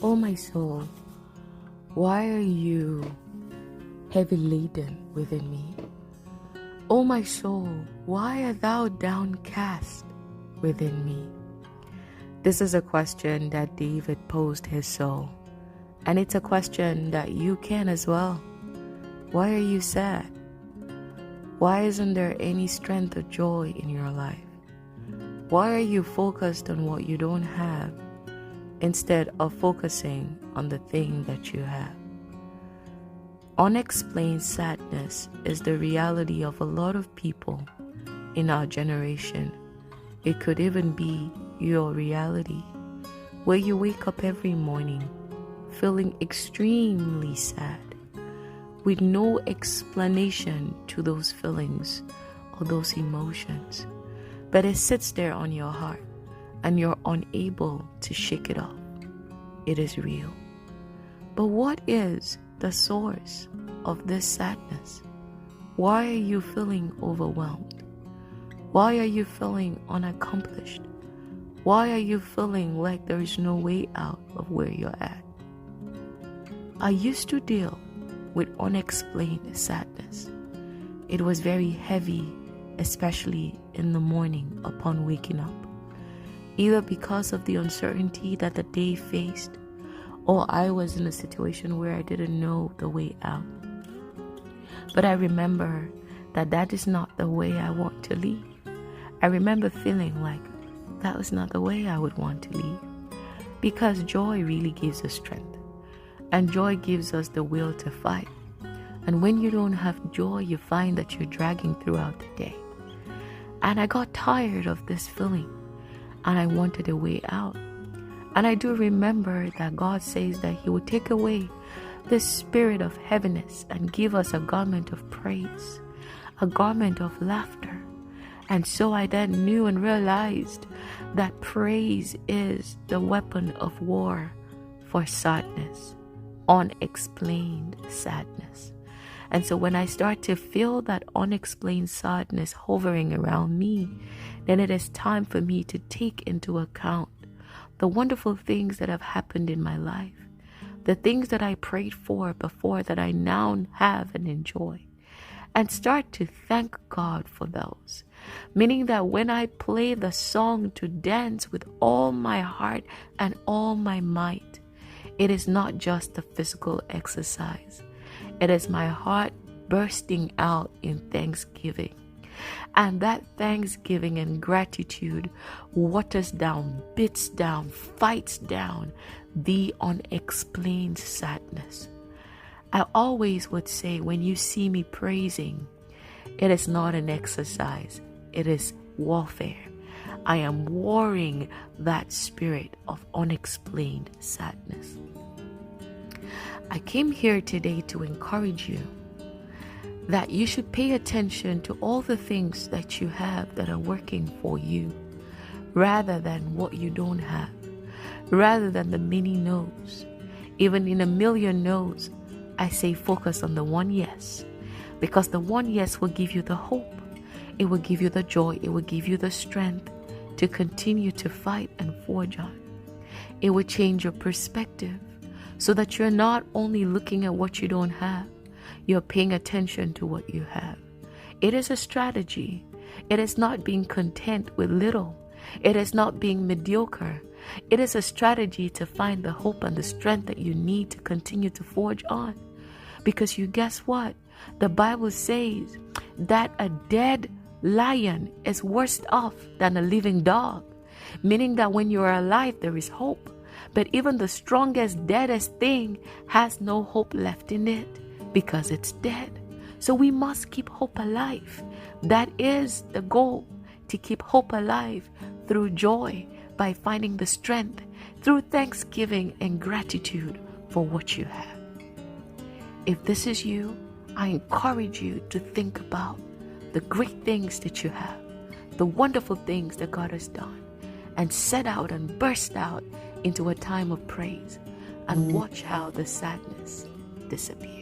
O my soul, why are you heavy laden within me? O my soul, why art thou downcast within me? This is a question that David posed his soul, and it's a question that you can as well. Why are you sad? Why isn't there any strength or joy in your life? Why are you focused on what you don't have instead of focusing on the thing that you have? Unexplained sadness is the reality of a lot of people in our generation. It could even be your reality, where you wake up every morning feeling extremely sad, with no explanation to those feelings or those emotions, but it sits there on your heart and you're unable to shake it off. It is real. But what is the source of this sadness? Why are you feeling overwhelmed? Why are you feeling unaccomplished? Why are you feeling like there is no way out of where you're at? I used to deal with unexplained sadness. It was very heavy, especially in the morning upon waking up, either because of the uncertainty that the day faced, or I was in a situation where I didn't know the way out. But I remember that is not the way I want to live. I remember feeling like that was not the way I would want to live, because joy really gives us strength, and joy gives us the will to fight. And when you don't have joy, you find that you're dragging throughout the day. And I got tired of this feeling, and I wanted a way out. And I do remember that God says that He will take away the spirit of heaviness and give us a garment of praise, a garment of laughter. And so I then knew and realized that praise is the weapon of war for sadness, unexplained sadness. And so when I start to feel that unexplained sadness hovering around me, then it is time for me to take into account the wonderful things that have happened in my life, the things that I prayed for before that I now have and enjoy, and start to thank God for those. Meaning that when I play the song to dance with all my heart and all my might, it is not just a physical exercise. It is my heart bursting out in thanksgiving. And that thanksgiving and gratitude waters down, beats down, fights down the unexplained sadness. I always would say, when you see me praising, it is not an exercise, it is warfare. I am warring that spirit of unexplained sadness. I came here today to encourage you that you should pay attention to all the things that you have that are working for you, rather than what you don't have, rather than the many no's. Even in a million no's, I say focus on the one yes, because the one yes will give you the hope, it will give you the joy, it will give you the strength to continue to fight and forge on. It will change your perspective so that you're not only looking at what you don't have, you're paying attention to what you have. It is a strategy. It is not being content with little. It is not being mediocre. It is a strategy to find the hope and the strength that you need to continue to forge on. Because you guess what? The Bible says that a dead lion is worse off than a living dog. Meaning that when you are alive, there is hope. But even the strongest, deadest thing has no hope left in it, because it's dead. So we must keep hope alive. That is the goal, to keep hope alive through joy, by finding the strength through thanksgiving and gratitude for what you have. If this is you, I encourage you to think about the great things that you have, the wonderful things that God has done, and set out and burst out into a time of praise, and watch how the sadness disappears.